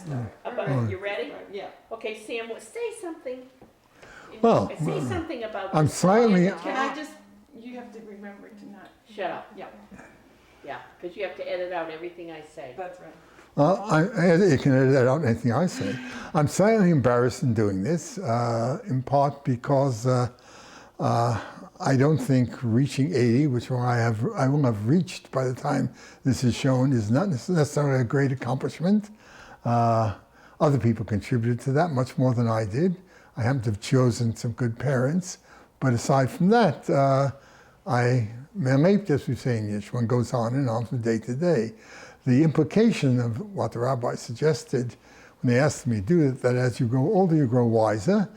start. You ready? Yeah. Okay, Sam, say something. Well, Say something about I'm this. slightly- Can I just, you have to remember to not. Shut up. Yeah, Yeah, because you have to edit out everything I say. that's right. You can edit out anything I say. I'm slightly embarrassed in doing this, in part because I don't think reaching 80, which I will have reached by the time this is shown, is not necessarily a great accomplishment. Other people contributed to that much more than I did. I happen to have chosen some good parents, but aside from that, men lebt, as we say in Yiddish, one goes on and on from day to day. The implication of what the rabbi suggested when they asked me to do it, that as you grow older, you grow wiser.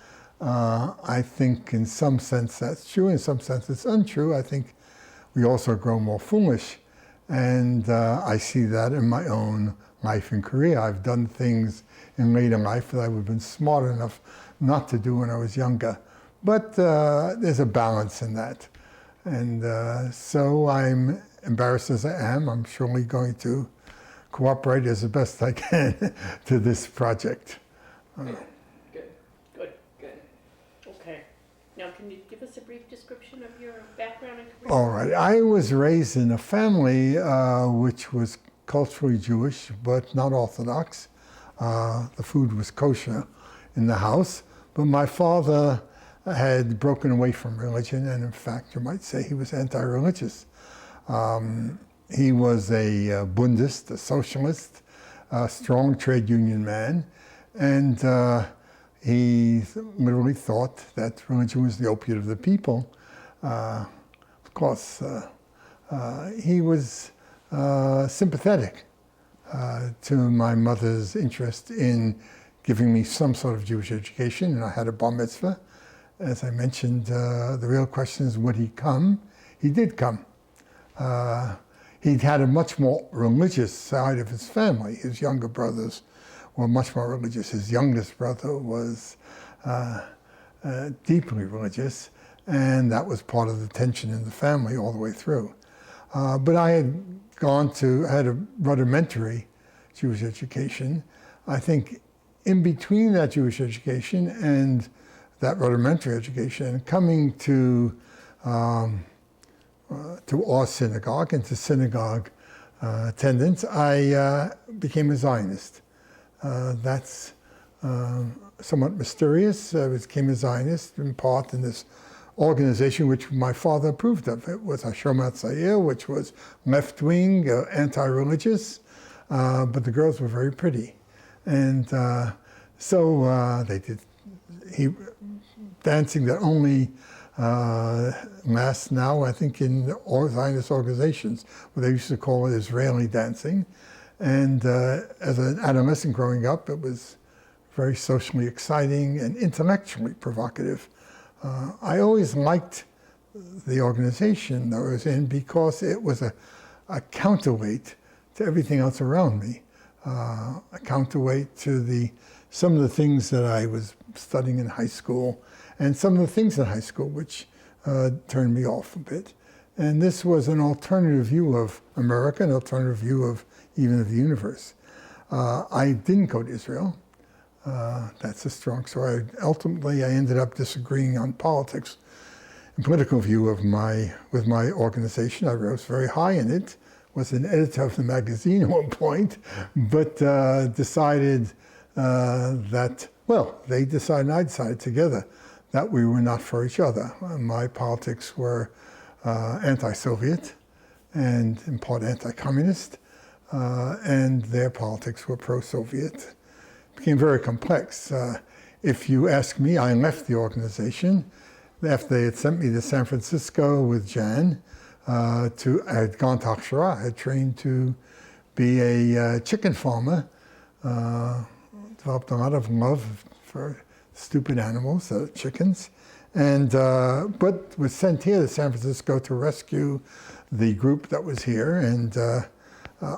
I think in some sense that's true, in some sense it's untrue. I think we also grow more foolish. And I see that in my own life and career. I've done things in later life that I would have been smart enough not to do when I was younger. But there's a balance in that. And so I'm embarrassed as I am. I'm surely going to cooperate as the best I can to this project. Good. Okay. Now, can you give us a brief description of your background and career? All right. I was raised in a family which was culturally Jewish, but not Orthodox. The food was kosher in the house, but my father had broken away from religion, and in fact, you might say he was anti-religious. He was a Bundist, a socialist, a strong trade union man, and he literally thought that religion was the opiate of the people. Of course, he was sympathetic to my mother's interest in giving me some sort of Jewish education, and I had a bar mitzvah. As I mentioned, the real question is, would he come? He did come. He'd had a much more religious side of his family. His younger brothers were much more religious. His youngest brother was deeply religious, and that was part of the tension in the family all the way through. But I had had a rudimentary Jewish education. I think in between that Jewish education and that rudimentary education, and coming to our synagogue and to synagogue attendance, I became a Zionist. That's somewhat mysterious. I became a Zionist in part in this organization which my father approved of. It was Hashomat Zair, which was left-wing, anti-religious, but the girls were very pretty. And so they did dancing that only lasts now, I think, in all Zionist organizations, what they used to call it Israeli dancing. And as an adolescent growing up, it was very socially exciting and intellectually provocative. I always liked the organization that I was in because it was a counterweight to everything else around me, a counterweight to some of the things that I was studying in high school, and some of the things in high school which turned me off a bit. And this was an alternative view of America, an alternative view of even of the universe. I didn't go to Israel. That's a strong story. Ultimately, I ended up disagreeing on politics and political view with my organization. I rose very high in it, was an editor of the magazine at one point, but decided they decided and I decided together that we were not for each other. My politics were anti-Soviet and in part anti-communist, and their politics were pro-Soviet. It became very complex. If you ask me, I left the organization after they had sent me to San Francisco with Jan. I had gone to Akshara. I had trained to be a chicken farmer, developed a lot of love for stupid animals, chickens, and but was sent here to San Francisco to rescue the group that was here, and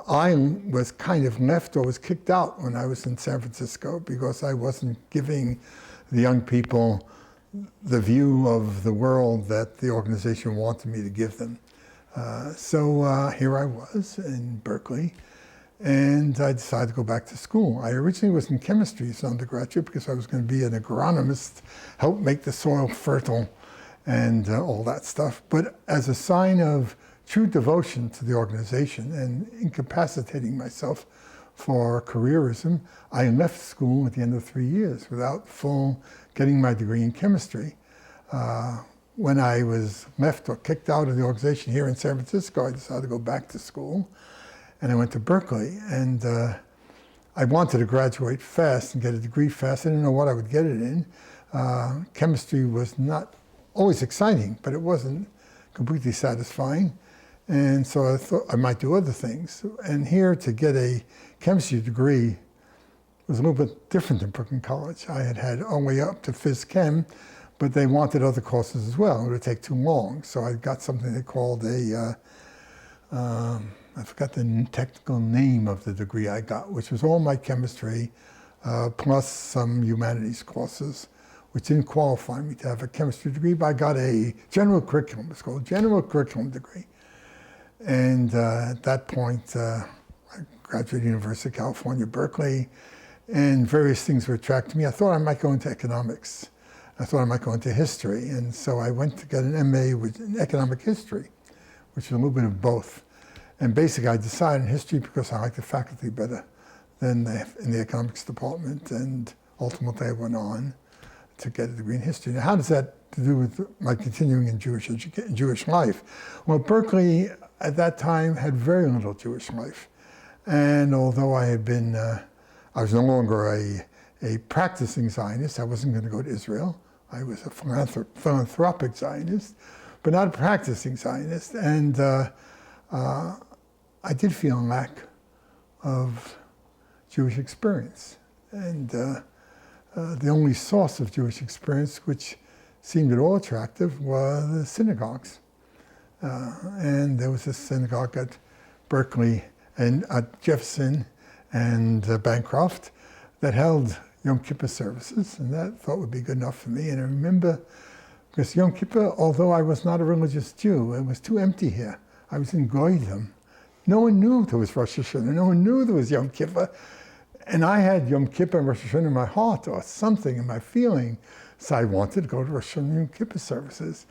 I was kind of left or was kicked out when I was in San Francisco because I wasn't giving the young people the view of the world that the organization wanted me to give them. So here I was in Berkeley, and I decided to go back to school. I originally was in chemistry as an undergraduate because I was going to be an agronomist, help make the soil fertile and all that stuff. But as a sign of true devotion to the organization and incapacitating myself for careerism, I left school at the end of 3 years without getting my degree in chemistry. When I was left or kicked out of the organization here in San Francisco, I decided to go back to school, and I went to Berkeley. And I wanted to graduate fast and get a degree fast. I didn't know what I would get it in. Chemistry was not always exciting, but it wasn't completely satisfying. And so I thought I might do other things. And here, to get a chemistry degree was a little bit different than Brooklyn College. I had had all the way up to Phys Chem, but they wanted other courses as well. It would take too long. So I got something they called I forgot the technical name of the degree I got, which was all my chemistry plus some humanities courses, which didn't qualify me to have a chemistry degree, but I got a general curriculum. It's called general curriculum degree. And at that point, I graduated University of California, Berkeley, and various things were attracting me. I thought I might go into economics. I thought I might go into history. And so I went to get an MA in economic history, which is a little bit of both. And basically, I decided in history because I liked the faculty better than in the economics department. And ultimately, I went on to get a degree in history. Now, how does that do with my continuing in Jewish life? Well, Berkeley at that time had very little Jewish life. And although I had been, I was no longer a practicing Zionist. I wasn't going to go to Israel. I was a philanthropic Zionist, but not a practicing Zionist. And I did feel a lack of Jewish experience. And the only source of Jewish experience which seemed at all attractive was the synagogues. And there was a synagogue at Berkeley and at Jefferson and Bancroft that held Yom Kippur services, and that I thought would be good enough for me. And I remember, because Yom Kippur, although I was not a religious Jew, it was too empty here. I was in Goyim. No one knew there was Rosh Hashanah. No one knew there was Yom Kippur. And I had Yom Kippur and Rosh Hashanah in my heart, or something in my feeling. So I wanted to go to Rosh Hashanah and Yom Kippur services.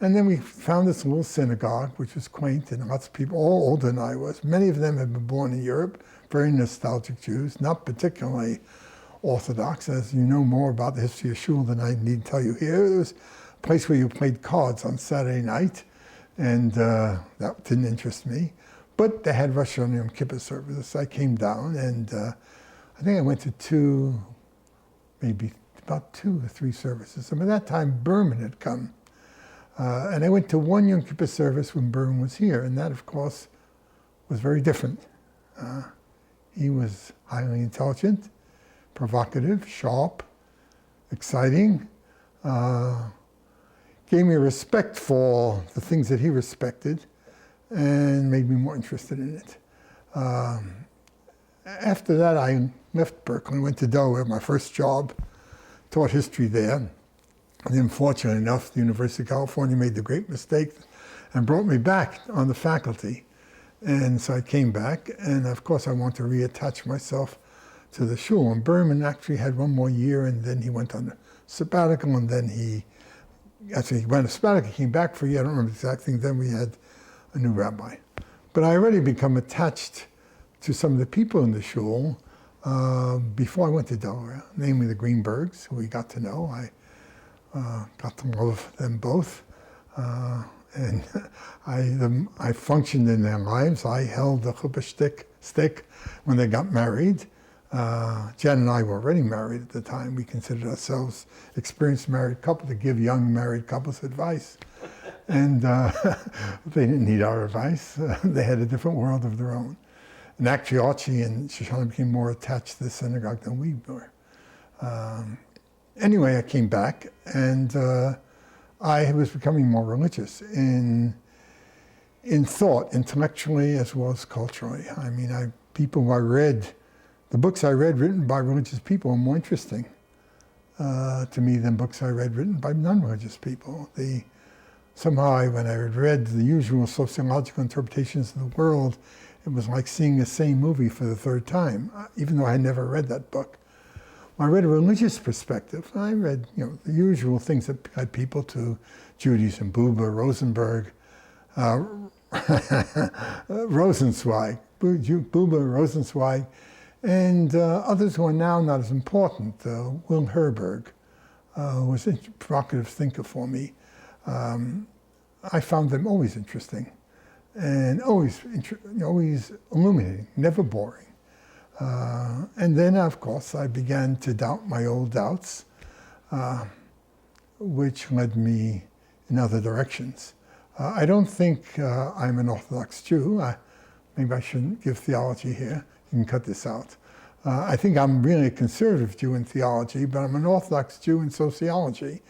And then we found this little synagogue, which was quaint, and lots of people, all older than I was. Many of them had been born in Europe, very nostalgic Jews, not particularly Orthodox. As you know more about the history of shul than I need to tell you here. It was a place where you played cards on Saturday night, and that didn't interest me. But they had Rosh Hashanah and Yom Kippur services. I came down, and I think I went to maybe about 2 or 3 services. And by that time, Berman had come. And I went to one Yom Kippur service when Berman was here, and that, of course, was very different. He was highly intelligent, provocative, sharp, exciting, gave me a respect for the things that he respected, and made me more interested in it. After that, I left Berkeley, went to Delaware, my first job, taught history there. And unfortunately enough, the University of California made the great mistake and brought me back on the faculty. And so I came back, and of course I wanted to reattach myself to the shul. And Berman actually had one more year, and then he went on a sabbatical, and then he went on a sabbatical, came back for a year, I don't remember the exact thing, then we had a new rabbi. But I already become attached to some of the people in the shul before I went to Delaware, namely the Greenbergs, who we got to know. I got to love them both, and I functioned in their lives. I held the chuppah stick when they got married. Jen and I were already married at the time. We considered ourselves experienced married couple to give young married couples advice, and they didn't need our advice. They had a different world of their own. And actually, Archie and Shoshana became more attached to the synagogue than we were. Anyway, I came back, and I was becoming more religious in thought, intellectually as well as culturally. I mean, the books I read written by religious people were more interesting to me than books I read written by non-religious people. Somehow, when I read the usual sociological interpretations of the world It was like seeing the same movie for the third time, even though I had never read that book. I read a religious perspective. I read, the usual things that guide people to Judaism, Buber, Rosenberg, Rosenzweig, Buber, Rosenzweig, and others who are now not as important. Will Herberg was a provocative thinker for me. I found them always interesting and always illuminating, never boring. And then, of course, I began to doubt my old doubts, which led me in other directions. I don't think I'm an Orthodox Jew. Maybe I shouldn't give theology here. You can cut this out. I think I'm really a conservative Jew in theology, but I'm an Orthodox Jew in sociology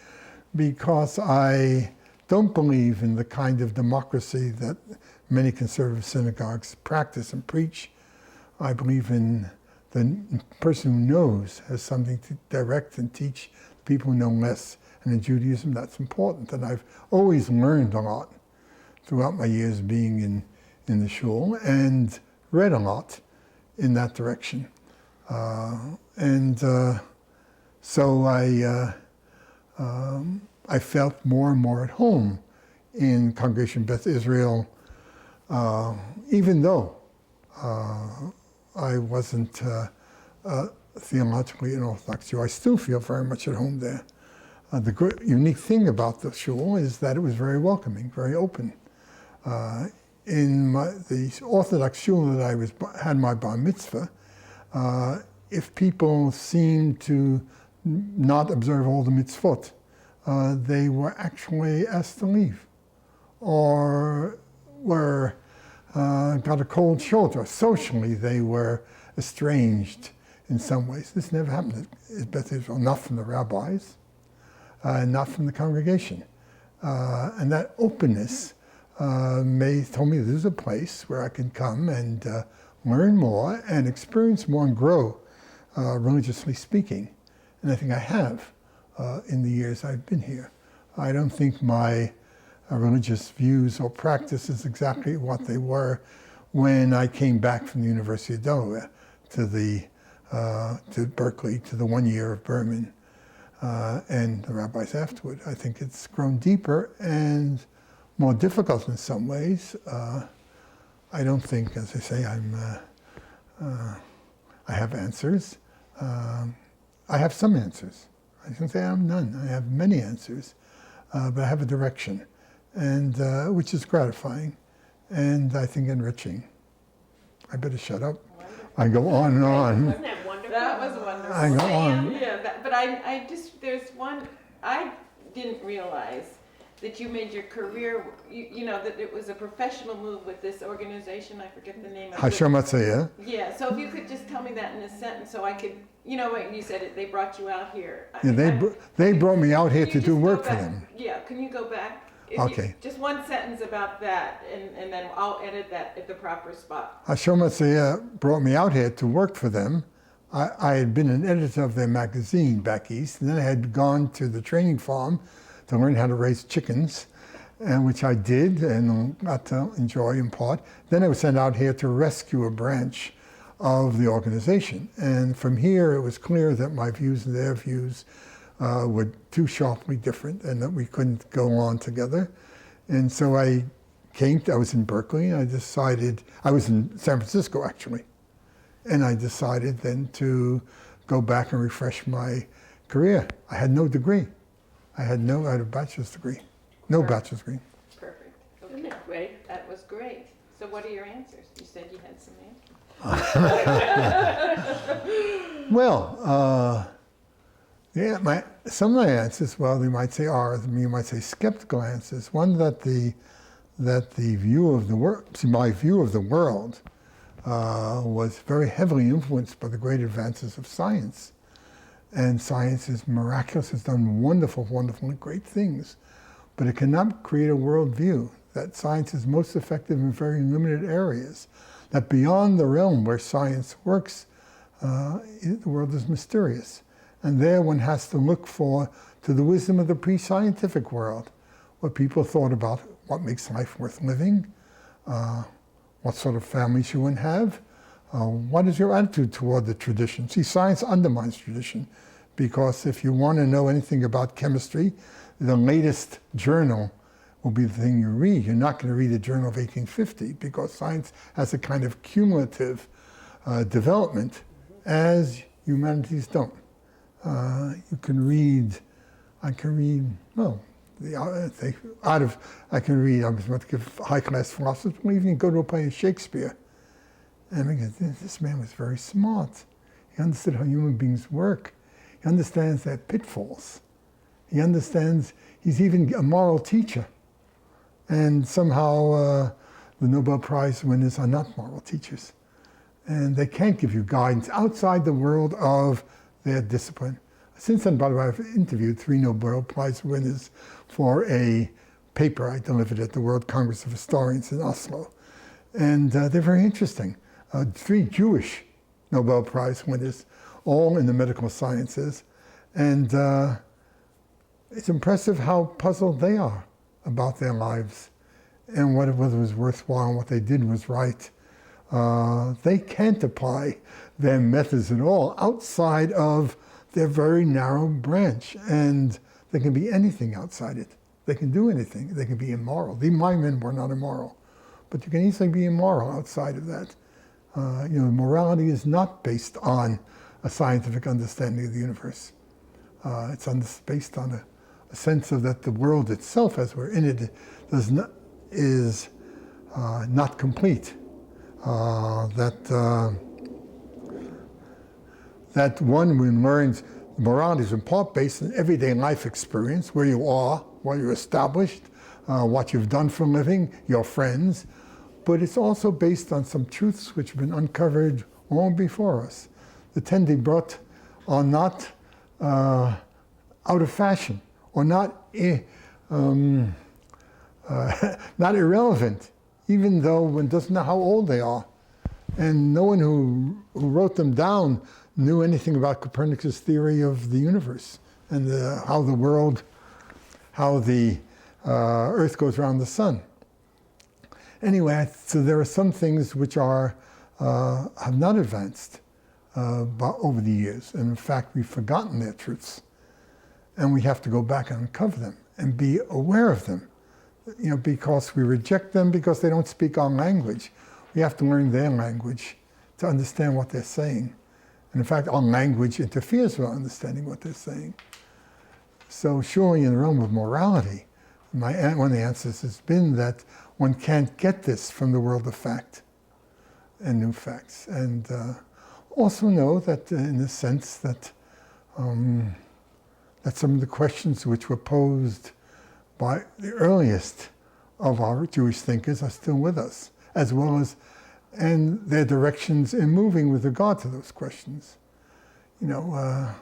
because I don't believe in the kind of democracy that many conservative synagogues practice and preach. I believe in the person who knows has something to direct and teach people who know less. And in Judaism, that's important. And I've always learned a lot throughout my years being in the shul and read a lot in that direction. So I felt more and more at home in Congregation Beth Israel, even though I wasn't theologically an Orthodox Jew. I still feel very much at home there. The unique thing about the shul is that it was very welcoming, very open. In the Orthodox shul that I had my bar mitzvah, if people seemed to not observe all the mitzvot, they were actually asked to leave, or were got a cold shoulder. Socially, they were estranged in some ways. This never happened at Beth Israel, not from the rabbis, not from the congregation. And that openness told me this is a place where I can come and learn more and experience more and grow, religiously speaking. And I think I have in the years I've been here. I don't think my religious views or practices exactly what they were when I came back from the University of Delaware to Berkeley, to the 1 year of Berman, and the rabbis afterward. I think it's grown deeper and more difficult in some ways. I don't think, as I say, I have answers. I have some answers. I can say I have none. I have many answers, but I have a direction, and which is gratifying, and I think enriching. I better shut up. Wonderful. I go on and on. Wasn't that wonderful? That was wonderful. I go on. Yeah, but I just, there's one, I didn't realize that you made your career, that it was a professional move with this organization, I forget the name of it. Hashem Matzah. Yeah, so if you could just tell me that in a sentence so I could, what you said, they brought you out here. Yeah, they brought me out here Can to you do just work go for back? them. Yeah, can you go back? Okay. Just one sentence about that, and then I'll edit that at the proper spot. Hashem Matzah brought me out here to work for them. I had been an editor of their magazine back east, and then I had gone to the training farm to learn how to raise chickens, and which I did and got to enjoy in part. Then I was sent out here to rescue a branch of the organization. And from here, it was clear that my views and their views were too sharply different and that we couldn't go on together. And so I was in Berkeley, and I decided, I was in San Francisco actually, and I decided then to go back and refresh my career. I had no degree. I had a bachelor's degree. No bachelor's degree. Perfect. Isn't Okay. that great? That was great. So what are your answers? You said you had some answers. Well, some of my answers, well, you might say skeptical answers. One that the view of the world, my view of the world, was very heavily influenced by the great advances of science. And science is miraculous, has done wonderful, wonderful, great things. But it cannot create a worldview. That science is most effective in very limited areas. That beyond the realm where science works, the world is mysterious. And there one has to look to the wisdom of the pre-scientific world, what people thought about what makes life worth living, what sort of families you want to have, what is your attitude toward the tradition. See, science undermines tradition, because if you want to know anything about chemistry, the latest journal will be the thing you read. You're not going to read a journal of 1850, because science has a kind of cumulative development as humanities don't. You can read, I can read, well, I can read, I was about to give high-class philosophers, but even go to a play of Shakespeare, and I think this man was very smart. He understood how human beings work. He understands their pitfalls. He understands, he's even a moral teacher. And somehow the Nobel Prize winners are not moral teachers. And they can't give you guidance outside the world of their discipline. Since then, by the way, I've interviewed 3 Nobel Prize winners for a paper I delivered at the World Congress of Historians in Oslo. And they're very interesting. 3 Jewish Nobel Prize winners, all in the medical sciences. And it's impressive how puzzled they are about their lives and whether it was worthwhile and what they did was right. They can't apply their methods at all outside of their very narrow branch. And they can be anything outside it. They can do anything. They can be immoral. My men were not immoral. But you can easily be immoral outside of that. Morality is not based on a scientific understanding of the universe. It's based on a sense of that the world itself, as we're in it, is not complete. That one learns morality is in part based on everyday life experience, where you are, where you're established, what you've done for a living, your friends. But it's also based on some truths which have been uncovered long before us. The 10 they brought are not out of fashion, or not not irrelevant, even though one doesn't know how old they are. And no one who wrote them down knew anything about Copernicus' theory of the universe and how the Earth goes around the sun. Anyway, so there are some things which have not advanced over the years. And in fact, we've forgotten their truths. And we have to go back and uncover them and be aware of them. Because we reject them because they don't speak our language. We have to learn their language to understand what they're saying. And in fact, our language interferes with understanding what they're saying. So surely in the realm of morality, one of the answers has been that one can't get this from the world of fact and new facts. And also know that in the sense that some of the questions which were posed by the earliest of our Jewish thinkers are still with us, as well as and their directions in moving with regard to those questions. I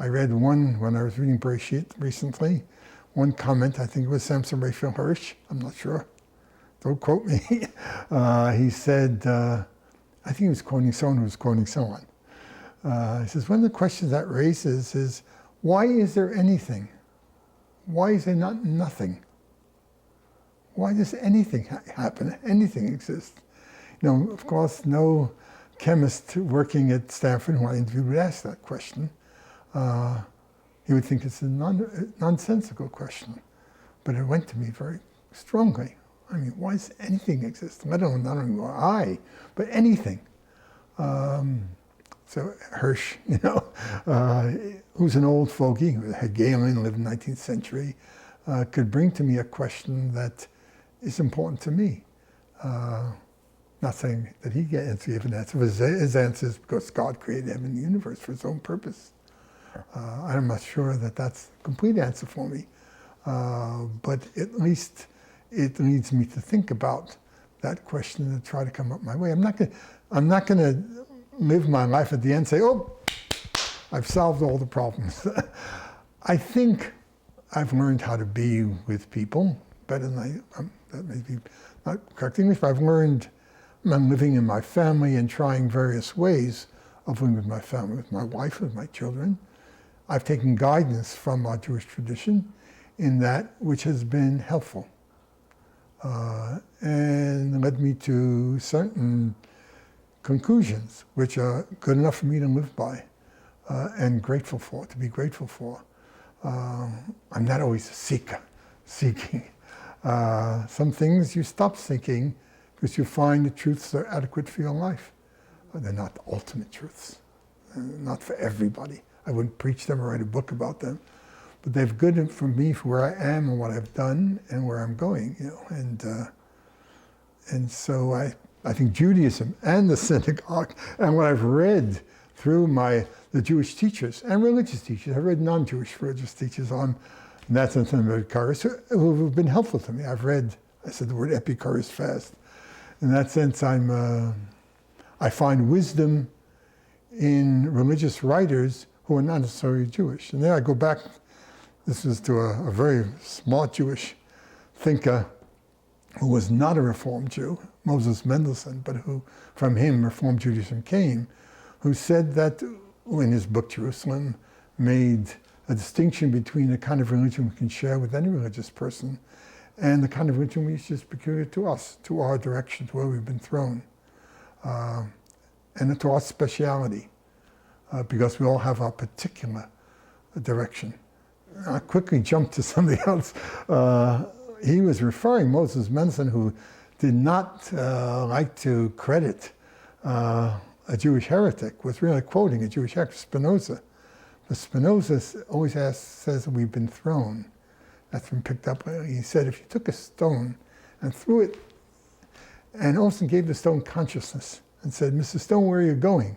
read one when I was reading Bereshit recently, one comment, I think it was Samson Raphael Hirsch, I'm not sure, don't quote me. He said, I think he was quoting someone who was quoting someone. He says, one of the questions that raises is, why is there anything? Why is there not nothing? Why does anything happen, anything exist? Of course, no chemist working at Stanford who I interviewed would ask that question. He would think it's a nonsensical question. But it went to me very strongly. I mean, why does anything exist? Not only I, but anything. So Hirsch, who's an old fogey, who had Galen, lived in the 19th century, could bring to me a question that is important to me. Not saying that he gets an answer, but his answer is because God created heaven and the universe for his own purpose. I'm not sure that that's the complete answer for me, but at least it leads me to think about that question and try to come up my way. I'm not going to live my life at the end and say, oh, I've solved all the problems. I think I've learned how to be with people better than that may be not correct English, but I've learned I'm living in my family and trying various ways of living with my family, with my wife, with my children. I've taken guidance from our Jewish tradition in that which has been helpful. and led me to certain conclusions, which are good enough for me to live by and grateful for, to be grateful for. I'm not always a seeking. Some things you stop seeking because you find the truths are adequate for your life. They're not the ultimate truths, not for everybody. I wouldn't preach them or write a book about them, but they're good for me for where I am and what I've done and where I'm going, you know. And so I think Judaism and the synagogue and what I've read through the Jewish teachers and religious teachers, I've read non-Jewish religious teachers on Nathan and Epicurus who have been helpful to me. I said the word Epicurus fast. In that sense, I find wisdom in religious writers who are not necessarily Jewish. And there I go back, this is to a very smart Jewish thinker who was not a Reformed Jew, Moses Mendelssohn, but who, from him, Reformed Judaism came, who said that, in his book Jerusalem, made a distinction between the kind of religion we can share with any religious person and the kind of religion which is peculiar to us, to our direction, to where we've been thrown, and to our speciality, because we all have our particular direction. I quickly jumped to something else. He was referring, Moses Mendelssohn, who did not like to credit a Jewish heretic, was really quoting a Jewish heretic, Spinoza. But Spinoza always says we've been thrown. That's been picked up. He said if you took a stone and threw it, and Olson gave the stone consciousness and said, Mr. Stone, where are you going?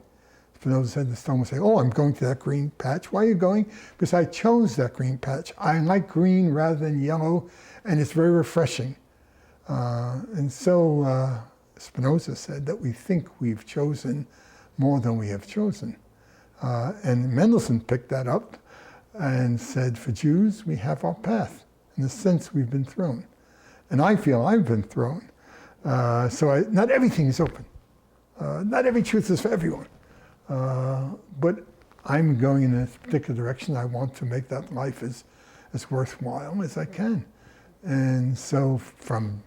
Spinoza said the stone would say, oh, I'm going to that green patch. Why are you going? Because I chose that green patch. I like green rather than yellow, and it's very refreshing. And so Spinoza said that we think we've chosen more than we have chosen. And Mendelssohn picked that up and said, for Jews, we have our path. In the sense we've been thrown. And I feel I've been thrown. Not everything is open. Not every truth is for everyone. But I'm going in a particular direction. I want to make that life as worthwhile as I can. And so from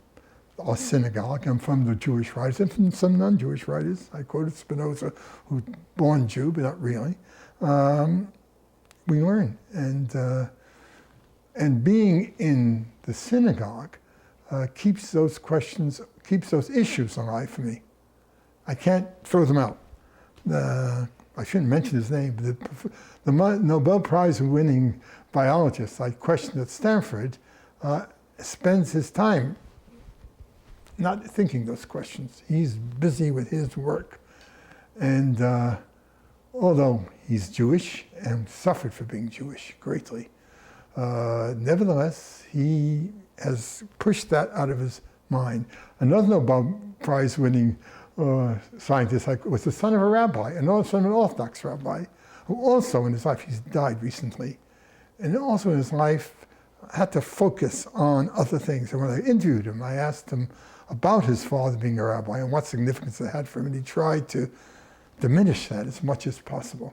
our synagogue and from the Jewish writers and from some non-Jewish writers, I quoted Spinoza, who's born Jew, but not really, we learn. And being in the synagogue keeps those issues alive for me. I can't throw them out. I shouldn't mention his name, but the Nobel Prize winning biologist I questioned at Stanford spends his time not thinking those questions. He's busy with his work. And although he's Jewish and suffered for being Jewish greatly, nevertheless, he has pushed that out of his mind. Another Nobel Prize winning scientist was the son of a rabbi, and also an Orthodox rabbi, who also in his life, he's died recently, and also in his life had to focus on other things. And when I interviewed him, I asked him about his father being a rabbi and what significance it had for him, and he tried to diminish that as much as possible.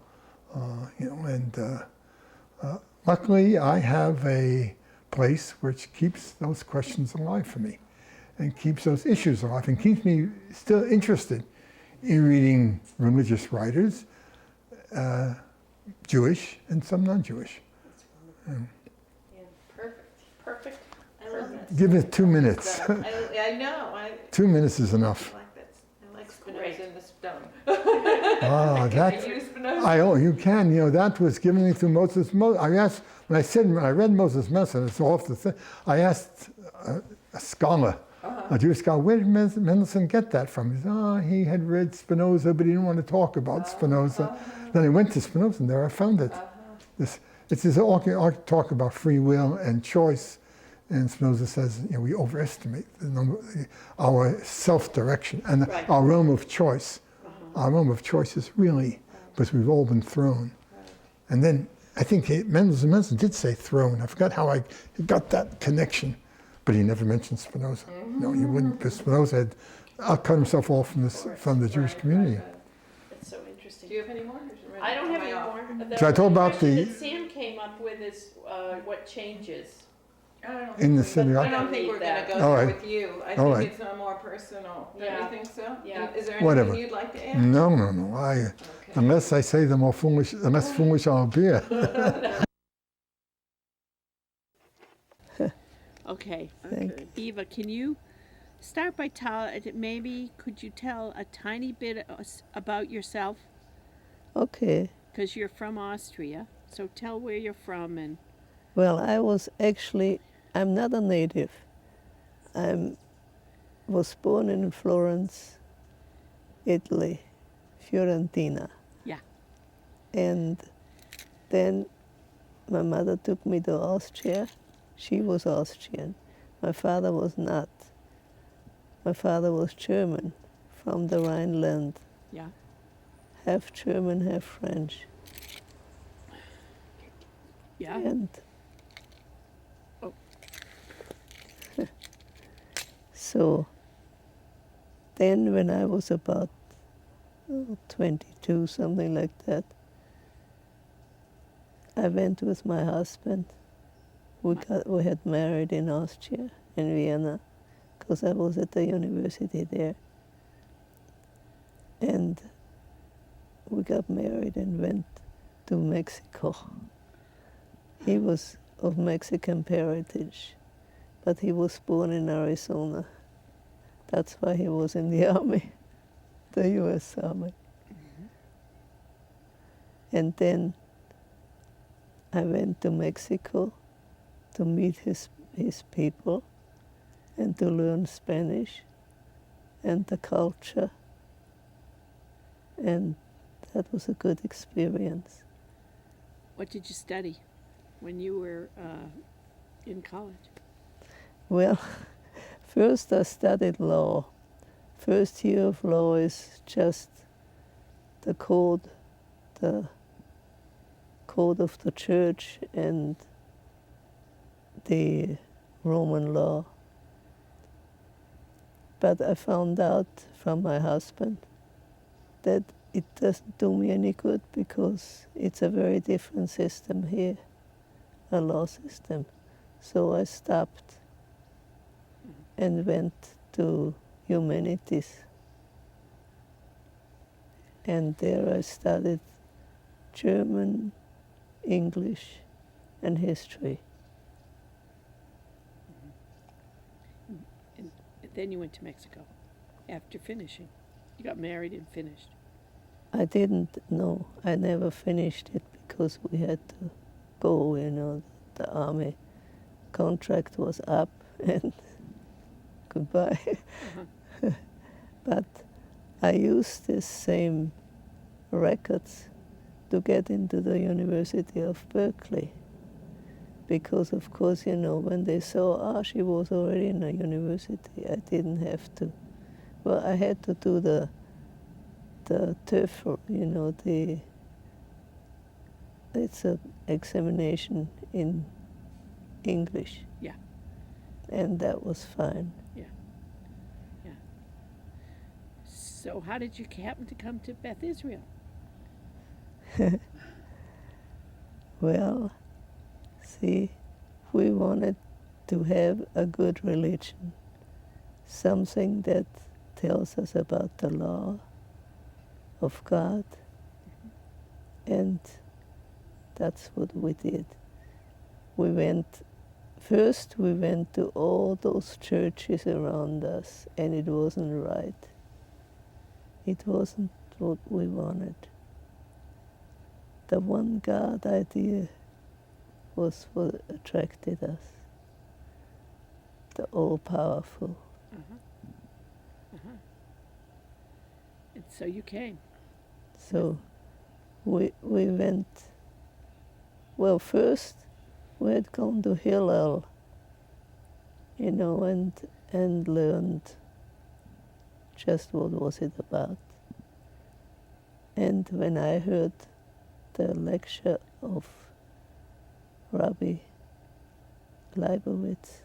Luckily, I have a place which keeps those questions alive for me and keeps those issues alive and keeps me still interested in reading religious writers, Jewish and some non-Jewish. Yeah, perfect. I love that. Give it 2 minutes. I know. 2 minutes is enough. I like that. I like Spinoza in the stone. That, Use Spinoza. you can. That was given me through Moses. When I read Moses Mendelssohn, it's off the thing. I asked a scholar, a Jewish scholar, where did Mendelssohn get that from? He said, he had read Spinoza, but he didn't want to talk about Spinoza. Then I went to Spinoza, and there I found it. It's this talk about free will and choice. And Spinoza says, we overestimate our self-direction and our realm of choice. Our realm of choice is really, because we've all been thrown. And then I think Mendelssohn did say thrown. I forgot how I got that connection, but he never mentioned Spinoza. No, he wouldn't, because Spinoza had cut himself off from the Jewish community. That's so interesting. Do you have any more? I don't have any more. Should I talk about question that Sam came up with is what changes. I don't in the think synagogue? I don't think we're going to go All there right. with you. I All think right. it's a more personal. Don't Yeah. you think so? Yeah. Is there Whatever. anything you'd like to add? No. Okay. Unless I say the less foolish I'll be. Okay. Thank Eva, can you start by maybe could you tell a tiny bit about yourself? Okay. Because you're from Austria, so tell where you're from and. Well, I'm not a native. I was born in Florence, Italy, Fiorentina. Yeah. And then my mother took me to Austria. She was Austrian. My father was not. My father was German, from the Rhineland. Yeah. Half German, half French. Yeah. And Oh. so then when I was about 22, something like that, I went with my husband. We had married in Austria, in Vienna, because I was at the university there. And we got married and went to Mexico. He was of Mexican parentage, but he was born in Arizona. That's why he was in the army, the US Army. And then I went to Mexico to meet his people and to learn Spanish and the culture. And that was a good experience. What did you study when you were in college? Well, first I studied law. First year of law is just the code of the church and the Roman law. But I found out from my husband that it doesn't do me any good because it's a very different system here, a law system. So I stopped and went to humanities. And there I studied German, English, and history. And then you went to Mexico after finishing. You got married and finished. I didn't know. I never finished it because we had to go, the army contract was up and goodbye. But I used this same records to get into the University of Berkeley. Because of course, when they saw, she was already in a university, I didn't have to. Well, I had to do the TOEFL, it's an examination in English. Yeah. And that was fine. Yeah. So how did you happen to come to Beth Israel? Well, see, we wanted to have a good religion, something that tells us about the law of God, and that's what we did. We went to all those churches around us, and it wasn't right. It wasn't what we wanted. The one God idea was what attracted us, the all-powerful. And so you came. So we went, well, first we had gone to Hillel, and learned just what was it about. And when I heard the lecture of Rabbi Leibowitz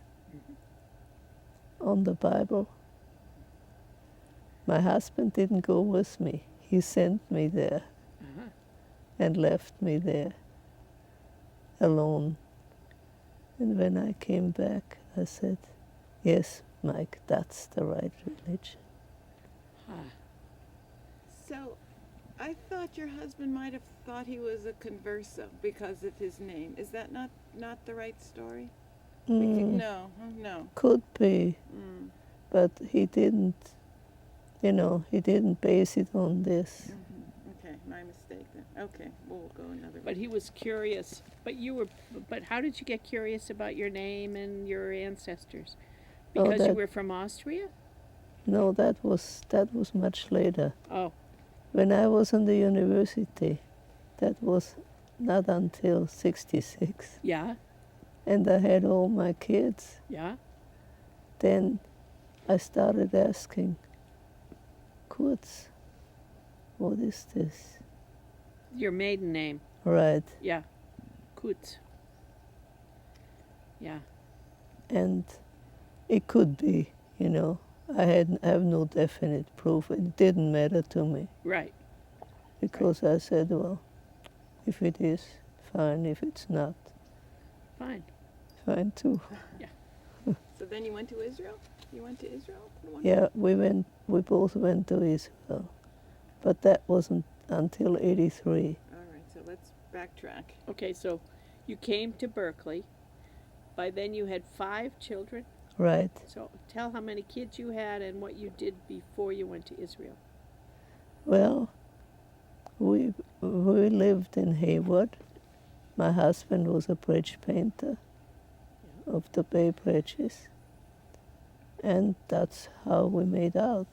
on the Bible, my husband didn't go with me. He sent me there and left me there alone. And when I came back, I said, yes, Mike, that's the right religion. Huh. So, I thought your husband might have thought he was a converso because of his name. Is that not the right story? No, no. Could be, Mm. but he didn't, he didn't base it on this. Okay, my mistake then. Okay, we'll go another But way. he was curious. But how did you get curious about your name and your ancestors? Oh, Because you that- were from Austria? No, that was much later. Oh, When I was in the university, that was not until 66. yeah, And I had all my kids. yeah. Then I started asking, Kurz, what is this? Your maiden name. Right. Yeah. Kutz. Yeah. And it could be, I have no definite proof. It didn't matter to me Right. because I said, well, if it is, fine. If it's not, Fine. fine too. So then you went to Israel? You went to Israel? Yeah, we both went to Israel. But that wasn't until 83. All right, so let's backtrack. Okay, so you came to Berkeley. By then you had 5 children. Right. So tell how many kids you had and what you did before you went to Israel. Well, we lived in Hayward. My husband was a bridge painter of the Bay Bridges. And that's how we made out,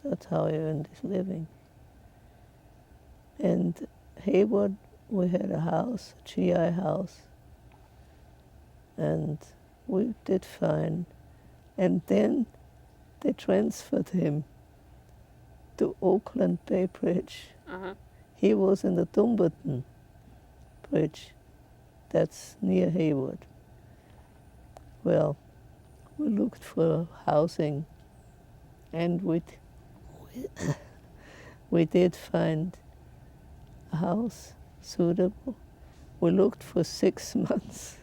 That's how I earned his living. And Hayward, we had a house, a GI house. And we did fine. And then they transferred him to Oakland Bay Bridge. Uh-huh. He was in the Dumbarton Bridge. That's near Hayward. Well, we looked for housing, and we did find a house suitable. We looked for 6 months.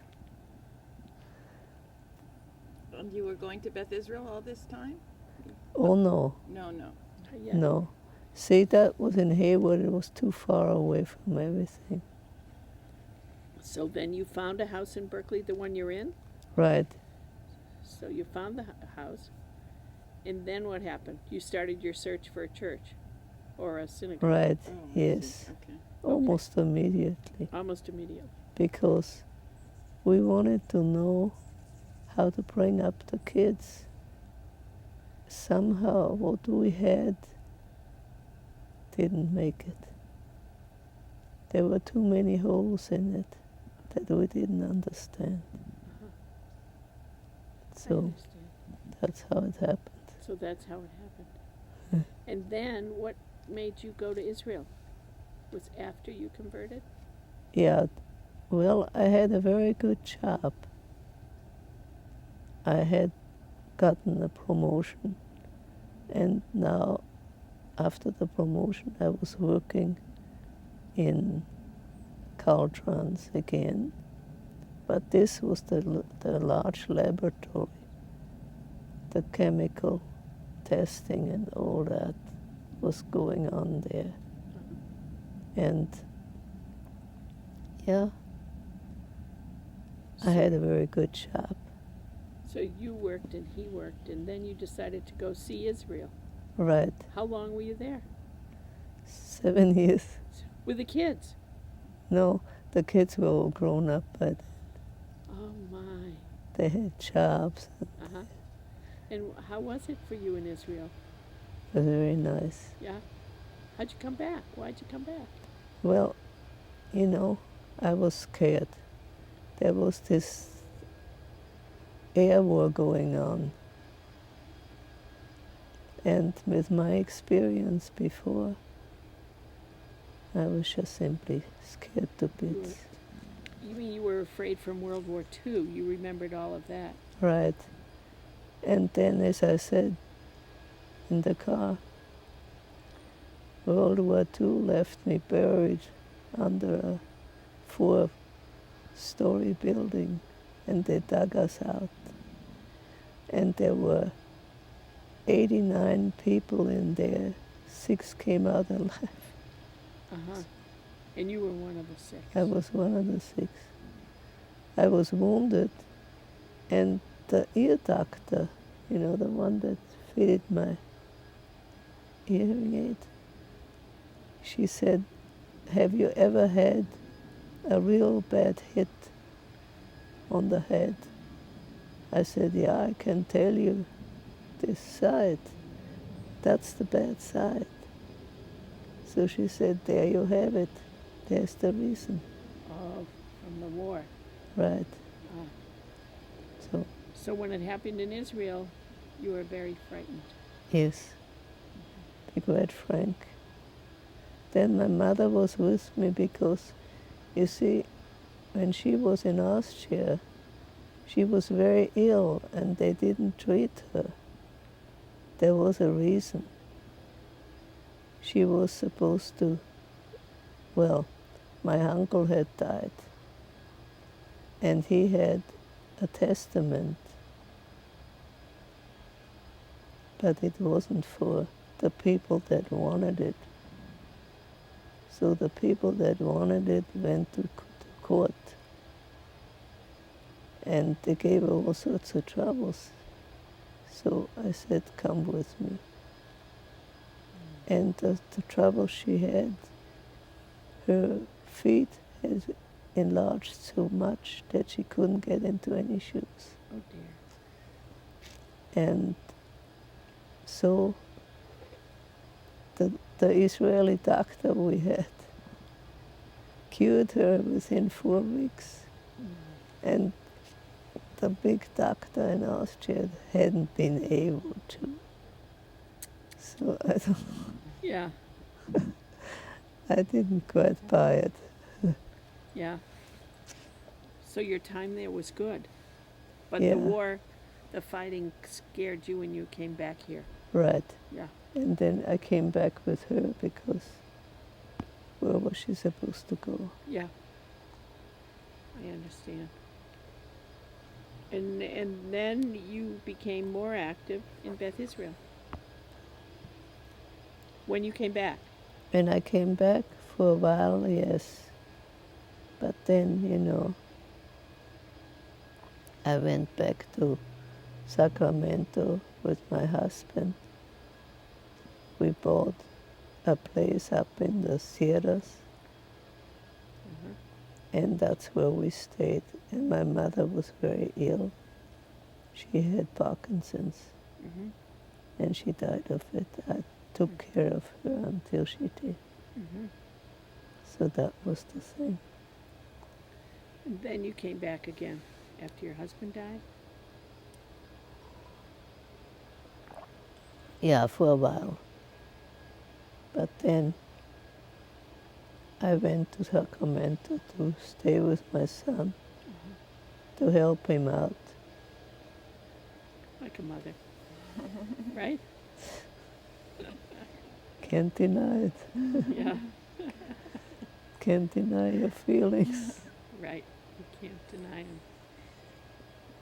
And you were going to Beth Israel all this time? Oh, no, No, no. Yeah. no. See, that was in Hayward. It was too far away from everything. So then you found a house in Berkeley, the one you're in? Right. So you found the house. And then what happened? You started your search for a church or a synagogue. Right, Oh, I see. yes. Okay. Almost immediately. Almost immediately. Because we wanted to know how to bring up the kids. Somehow what we had didn't make it. There were too many holes in it that we didn't understand. I So understand. that's how it happened. So that's how it happened. And then what made you go to Israel? Was after you converted? Yeah, well, I had a very good job. I had gotten a promotion, and now, after the promotion, I was working in Caltrans again, but this was the large laboratory, the chemical testing and all that was going on there. And yeah, I had a very good job. So you worked and he worked, and then you decided to go see Israel. Right. How long were you there? 7 years. With the kids? No, the kids were all grown up, but Oh my. they had jobs. Uh-huh. And how was it for you in Israel? It was very nice. Yeah? How'd you come back? Why'd you come back? Well, I was scared. There was this air war going on. And with my experience before, I was just simply scared to bits. You mean you were afraid from World War II? You remembered all of that? Right. And then, as I said in the car, World War II left me buried under a story building, and they dug us out. And there were 89 people in there. 6 came out alive. Uh-huh. And you were one of the 6. I was one of the 6. I was wounded, and the ear doctor, you know, the one that fitted my hearing aid, she said, "Have you ever had a real bad hit on the head?" I said, "Yeah, I can tell you this side. That's the bad side." So she said, "There you have it. There's the reason." Oh, from the war. Right. Ah. So, So when it happened in Israel, you were very frightened. yes, be quite frank. Then my mother was with me because, you see, when she was in Austria, she was very ill and they didn't treat her. There was a reason. She was supposed to, well, my uncle had died, and he had a testament, but it wasn't for the people that wanted it. So the people that wanted it went to court, and they gave her all sorts of troubles. So I said, "Come with me." And the trouble she had, her feet had enlarged so much that she couldn't get into any shoes. Oh dear. And so the Israeli doctor we had cured her within 4 weeks. And the big doctor in Austria hadn't been able to. So Yeah, I didn't quite buy it. yeah. So your time there was good. But Yeah. the war, the fighting scared you when you came back here. Right. Yeah. And then I came back with her because where was she supposed to go? Yeah. I understand. And then you became more active in Beth Israel. When you came back. When I came back for a while, yes. But then, you know, I went back to Sacramento with my husband. We bought a place up in the Sierras, and that's where we stayed. And my mother was very ill. She had Parkinson's, Mm-hmm. and she died of it. I took care of her until she did. Mm-hmm. So that was the thing. And then you came back again after your husband died? Yeah, for a while. But then I went to Sacramento to stay with my son, to help him out. Like a mother. Right? Can't deny it. Yeah. Can't deny your feelings. Right. You can't deny them.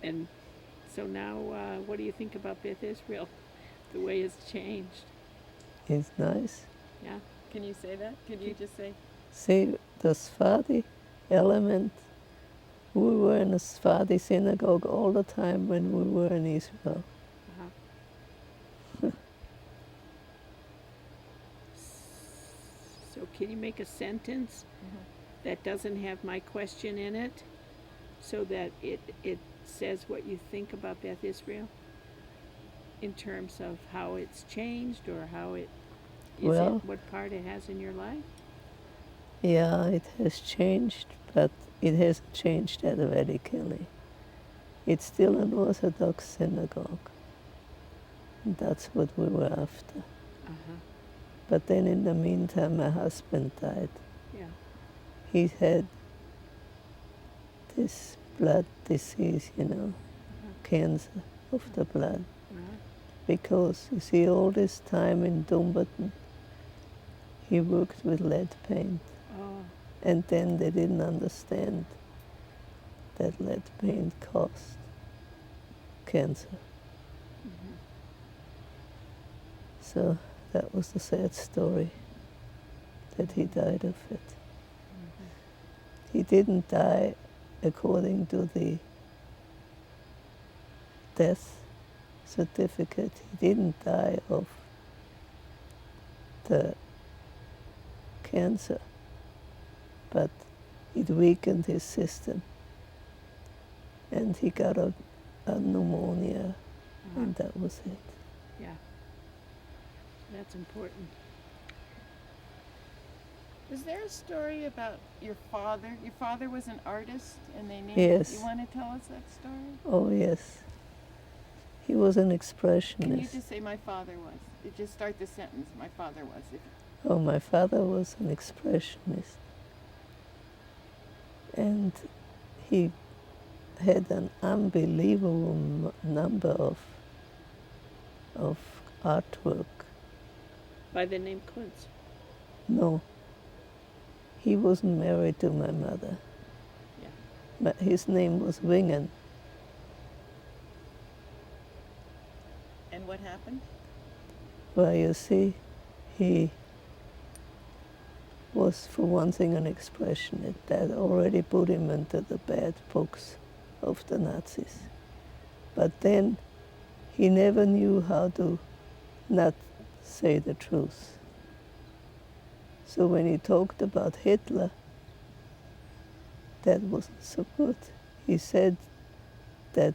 And so now, what do you think about Beth Israel? The way it's changed. It's nice. Yeah. Can you say that? Could you just say? See, the Sephardi element, we were in a Sephardi synagogue all the time when we were in Israel. Uh-huh. So can you make a sentence that doesn't have my question in it, so that it says what you think about Beth Israel in terms of how it's changed, or how it is, Well, what part it has in your life? Yeah, it has changed, but it hasn't changed that radically. It's still an Orthodox synagogue. And that's what we were after. Uh-huh. But then in the meantime, my husband died. Yeah. He had this blood disease, you know, cancer of the blood. Uh-huh. Because, you see, all this time in Dumbarton, he worked with lead paint. Oh. And then they didn't understand that lead paint caused cancer. So that was the sad story, that he died of it. He didn't die according to the death certificate. He didn't die of the cancer, but it weakened his system. And he got a pneumonia, and that was it. Yeah. That's important. Was there a story about your father? Your father was an artist, and they named. Yes. You want to tell us that story? Oh, yes. He was an Can you expressionist. just say my father was? You just start the sentence. My father was. Oh, my father was an expressionist. And he had an unbelievable number of artwork. By the name Kuntz. No, he wasn't married to my mother. Yeah. But his name was Wingen. And what happened? Well, you see, he was, for one thing, an expressionist. That already put him into the bad books of the Nazis. But then he never knew how to not say the truth. So when he talked about Hitler, that wasn't so good. He said that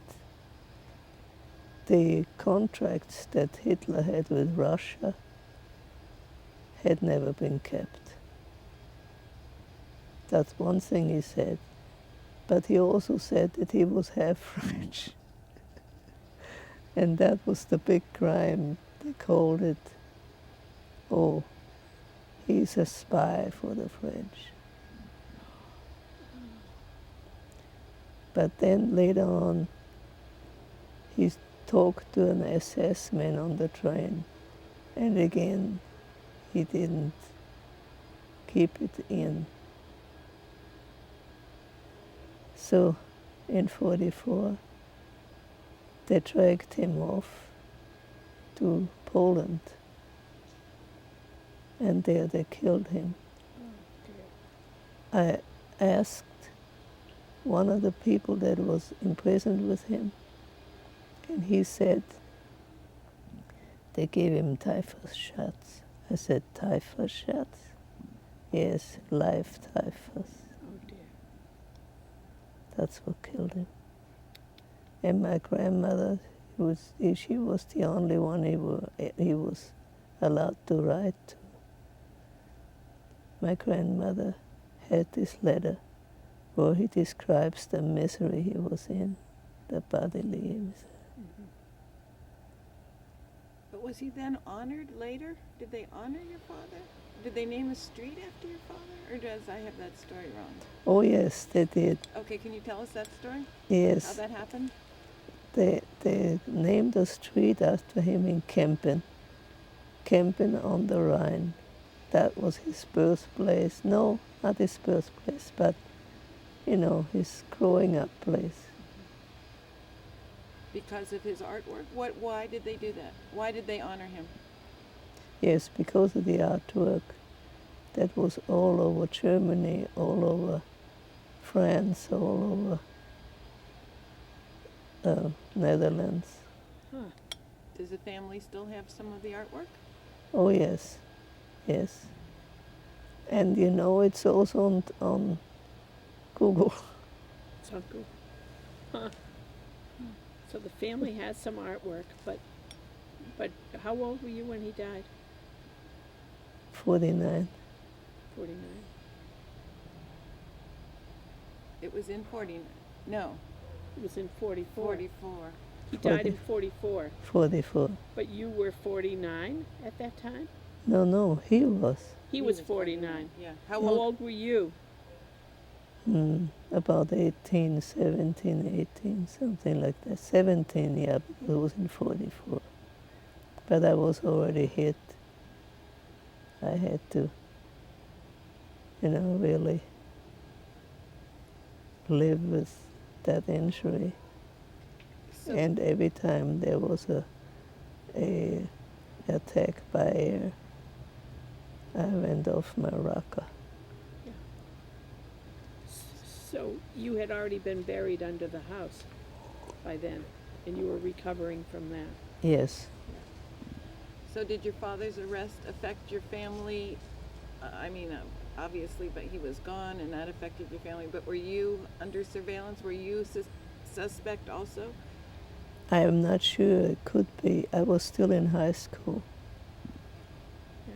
the contracts that Hitler had with Russia had never been kept. That's one thing he said. But he also said that he was half French. And that was the big crime. They called it, oh, he's a spy for the French. But then later on, he talked to an SS man on the train. And again, he didn't keep it in. So in 44, they dragged him off to Poland. And there they killed him. I asked one of the people that was imprisoned with him, and he said they gave him typhus shots. I said, typhus shots? Yes, live typhus. Oh dear. That's what killed him. And my grandmother, she was the only one he was allowed to write to. My grandmother had this letter where he describes the misery he was in, the bodily. But was he then honored later? Did they honor your father? Did they name a street after your father? Or does I have that story wrong? Oh yes, they did. Okay, can you tell us that story? How Yes, that happened? they named a street after him in Kempen. Kempen on the Rhine. That was his birthplace. No, not his birthplace, but, his growing up place. Because of his artwork? Why did they do that? Why did they honor him? Yes, because of the artwork that was all over Germany, all over France, all over Netherlands. Huh. Does the family still have some of the artwork? Oh yes, yes. And it's also on Google. It's on Google. Huh. So the family has some artwork, but how old were you when he died? 49. 49. It was in 40. No, It was in 44. 44. He died in 44. 44. But you were 49 at that time? No, he was. He was 49. Yeah. How old were you? About 18, 17, 18, something like that. 17, yeah, because it was in 44. But I was already hit. I had to, really live with that injury. So, And every time there was a attack by air, I went off my rocker. So you had already been buried under the house by then, and you were recovering from that. Yes, so did your father's arrest affect your family? I mean, obviously, but he was gone and that affected your family. But were you under surveillance? Were you suspect also? I am not sure. It could be. I was still in high school. Yeah.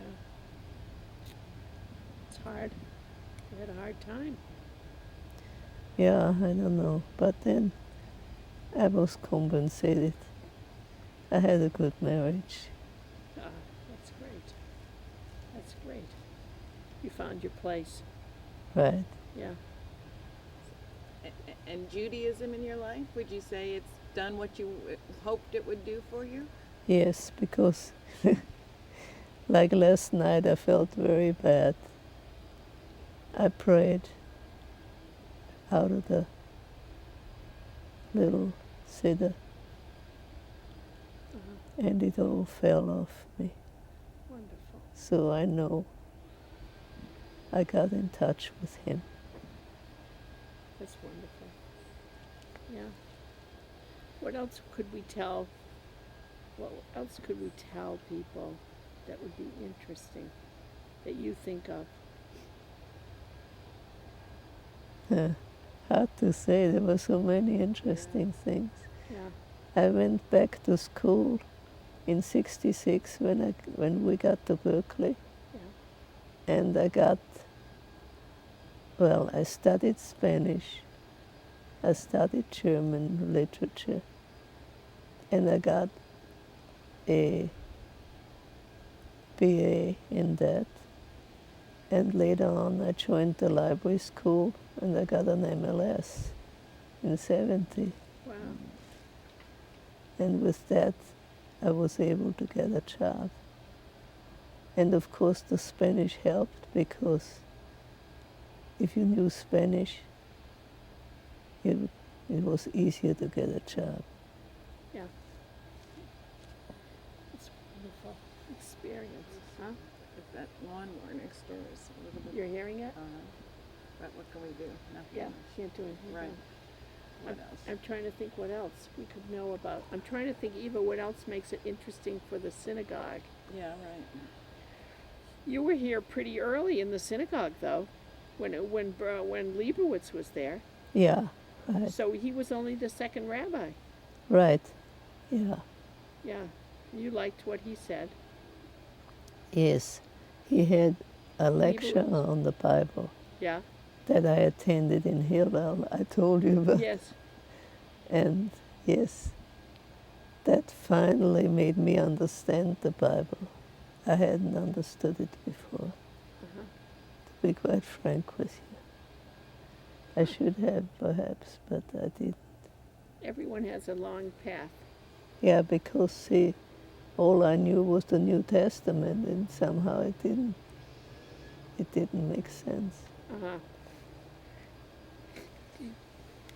It's hard. You had a hard time. Yeah, I don't know. But then I was compensated. I had a good marriage. Ah, that's great. That's great. You found your place. Right. Yeah. And Judaism in your life, would you say it's done what you hoped it would do for you? Yes, because like last night I felt very bad. I prayed out of the little siddur Uh-huh. and it all fell off me. Wonderful. So I know I got in touch with him. That's wonderful. Yeah. What else could we tell? What else could we tell people that would be interesting that you think of? Hard to say, there were so many interesting things. Yeah. I went back to school in '66 when we got to Berkeley, Yeah. and I studied Spanish, I studied German literature, and I got a BA in that. And later on, I joined the library school, and I got an MLS in '70. Wow. And with that, I was able to get a job. And of course, the Spanish helped because if you knew Spanish, it was easier to get a job. Yeah. It's a wonderful experience, huh? If that lawnmower next door is a little bit. You're hearing it? But what can we do? Nothing. Yeah. Can't do anything. Right. What I'm, else? I'm trying to think what else we could know about. I'm trying to think, Eva, what else makes it interesting for the synagogue? Yeah, right. You were here pretty early in the synagogue, though, when Leibowitz was there. Yeah, right. So he was only the second rabbi. Right. Yeah. Yeah. You liked what he said. Yes. He had a lecture Leibowitz. on the Bible Yeah. that I attended in Hillel. I told you about. Yes. And yes, that finally made me understand the Bible. I hadn't understood it before, Uh-huh. to be quite frank with you. I should have, perhaps, but I didn't. Everyone has a long path. Yeah, because, see, all I knew was the New Testament, and somehow it didn't make sense. Uh-huh.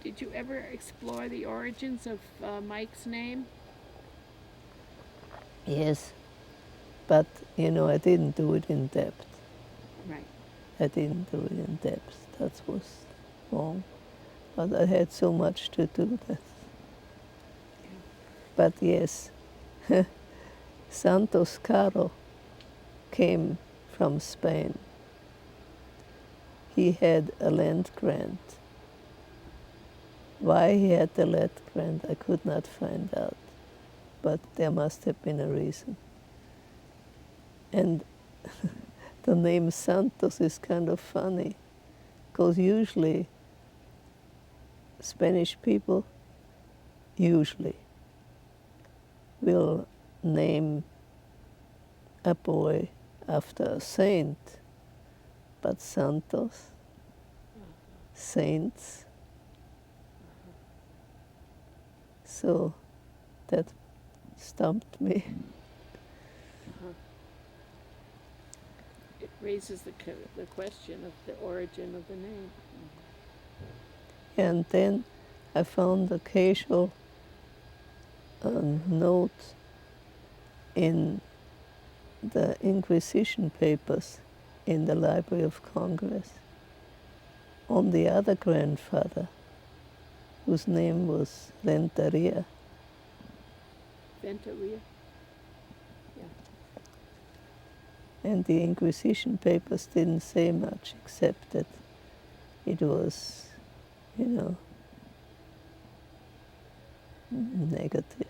Did you ever explore the origins of Mike's name? Yes, but, I didn't do it in depth. Right. I didn't do it in depth. That was wrong. But I had so much to do that. But yes, Santos Caro came from Spain. He had a land grant. Why he had the land grant, I could not find out. But there must have been a reason. And the name Santos is kind of funny, because usually Spanish people will name a boy after a saint, but Santos, saints. So that stumped me. Uh-huh. It raises the question of the origin of the name. And then I found a casual note in the Inquisition papers in the Library of Congress on the other grandfather, whose name was Renteria. Venturia. Yeah. And the Inquisition papers didn't say much except that it was, negative.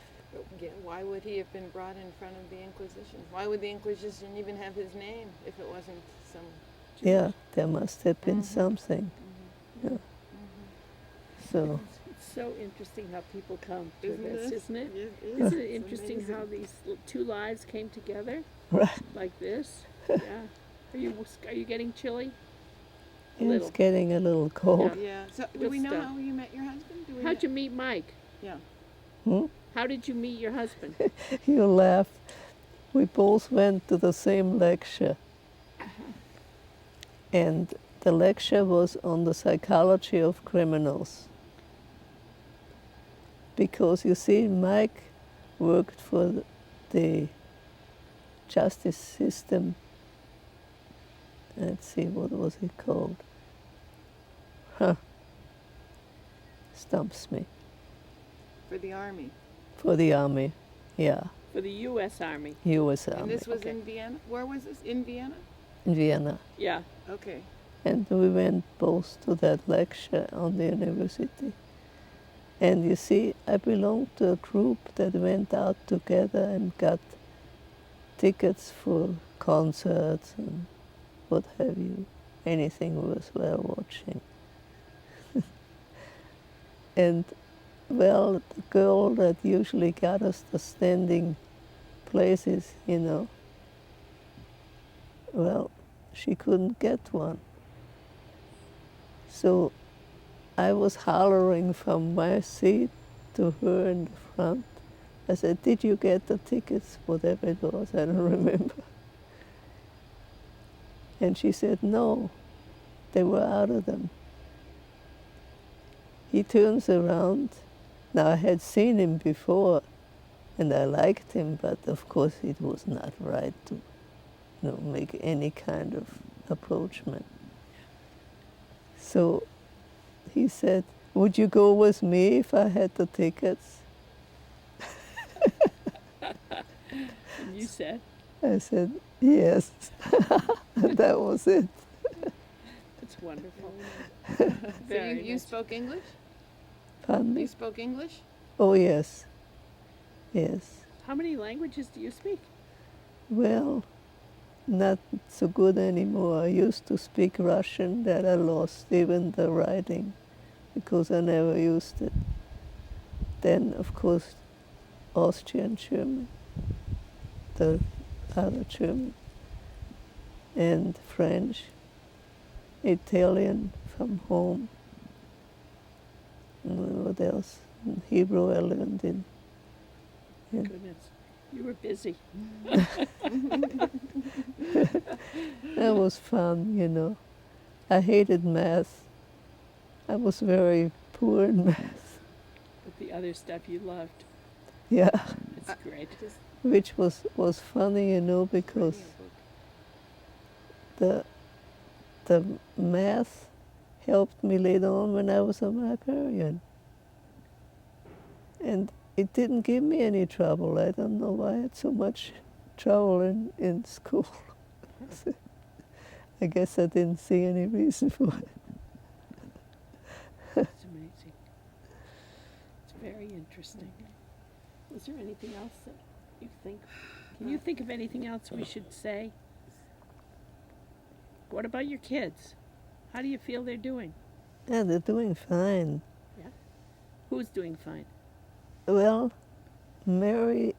Yeah, why would he have been brought in front of the Inquisition? Why would the Inquisition even have his name if it wasn't some Jewish? Yeah, there must have been something. Yeah. So, It's so interesting how people come to Isn't this, it? isn't it? It is. Isn't it It's interesting how amazing. these two lives came together right, like this? Yeah. Are you getting chilly? A little. it's getting a little cold. Yeah. So do With we know stuff. how you met your husband? Do we How'd you meet Mike? Yeah. Hmm? How did you meet your husband? You laugh. We both went to the same lecture. And the lecture was on the psychology of criminals. Because you see, Mike worked for the justice system. Let's see, what was it called? Stumps me. For the army. For the army, yeah, For the U.S. Army. U.S. And Army, this was Okay. in Vienna? Where was this? In Vienna? in Vienna. Yeah. Okay. And we went both to that lecture on the university. And you see, I belonged to a group that went out together and got tickets for concerts and what have you, anything worthwhile watching. And well, the girl that usually got us the standing places, well, she couldn't get one. So I was hollering from my seat to her in the front. I said, "Did you get the tickets?" Whatever it was, I don't remember. And she said, "No, they were out of them." He turns around. Now, I had seen him before, and I liked him, but of course it was not right to make any kind of approachment. So he said, "Would you go with me if I had the tickets?" And you said? I said, "Yes." And that was it. That's wonderful. So Very you much. spoke English? Pardon You me? spoke English? Oh, yes. Yes. How many languages do you speak? Well, not so good anymore. I used to speak Russian, that I lost, even the writing, because I never used it. Then, of course, Austrian German, the other German, and French, Italian from home. And what else? And Hebrew I learned in. Yeah. Goodness. You were busy. That was fun. I hated math. I was very poor in math. But the other stuff you loved. Yeah, It's great. which was funny, because the math helped me later on when I was a librarian. And it didn't give me any trouble. I don't know why I had so much trouble in school. I guess I didn't see any reason for it. It's amazing. It's very interesting. Is there anything else that you think? Can you think of anything else we should say? What about your kids? How do you feel they're doing? Yeah, they're doing fine. Who's doing fine? Well, Mary,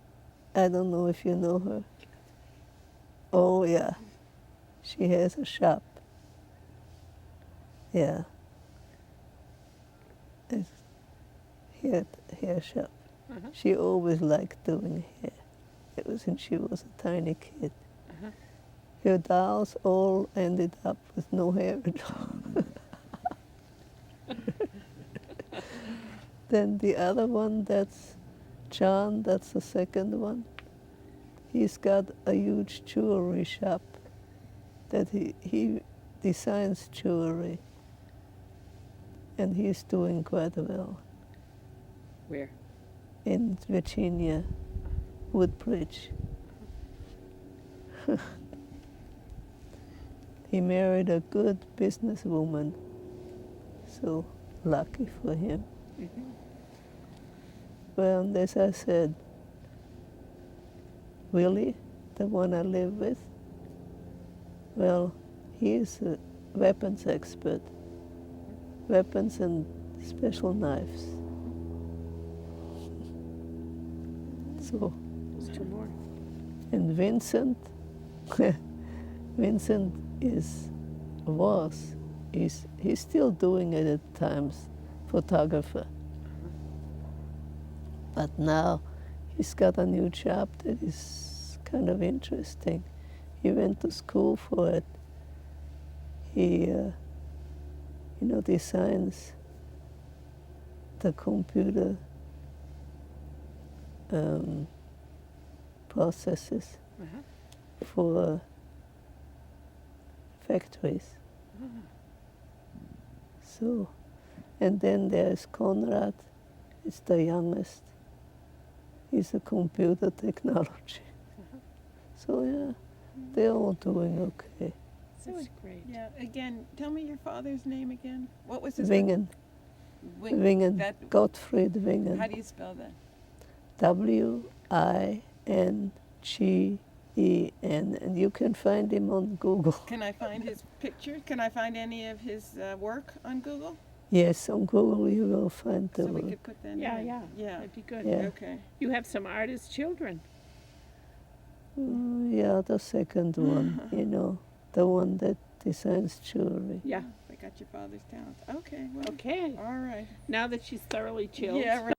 I don't know if you know her. Oh, yeah. She has a shop. Yeah. It's hair shop. Uh-huh. She always liked doing hair. Ever since she was a tiny kid. Uh-huh. Her dolls all ended up with no hair at all. Then the other one, that's John, that's the second one. He's got a huge jewelry shop that he designs jewelry. And he's doing quite well Where? in Virginia, Woodbridge. He married a good businesswoman, so lucky for him. Mm-hmm. Well, and as I said, Willie, the one I live with, well, he is a weapons expert, weapons and special knives. So, There's two more. and Vincent, Vincent he's still doing it at times, photographer. But now he's got a new job that is kind of interesting. He went to school for it. He, designs the computer processes Uh-huh. for factories. So, and then there's Conrad, he's the youngest. He's a computer technology. So yeah, they're all doing okay. That's great. Yeah. Again, tell me your father's name again. What was his Wingen, Wingen, That, Gottfried Wingen. how do you spell that? Wingen, and you can find him on Google. Can I find his picture? Can I find any of his work on Google? Yes, on Google you will find the So we work. could put that Yeah, in. yeah. Yeah. That'd be good. Yeah. Okay. You have some artist children. Yeah, the second one, the one that designs jewelry. Yeah. I got your father's talent. Okay. Well. Okay. All right. Now that she's thoroughly chilled. Yeah. Right.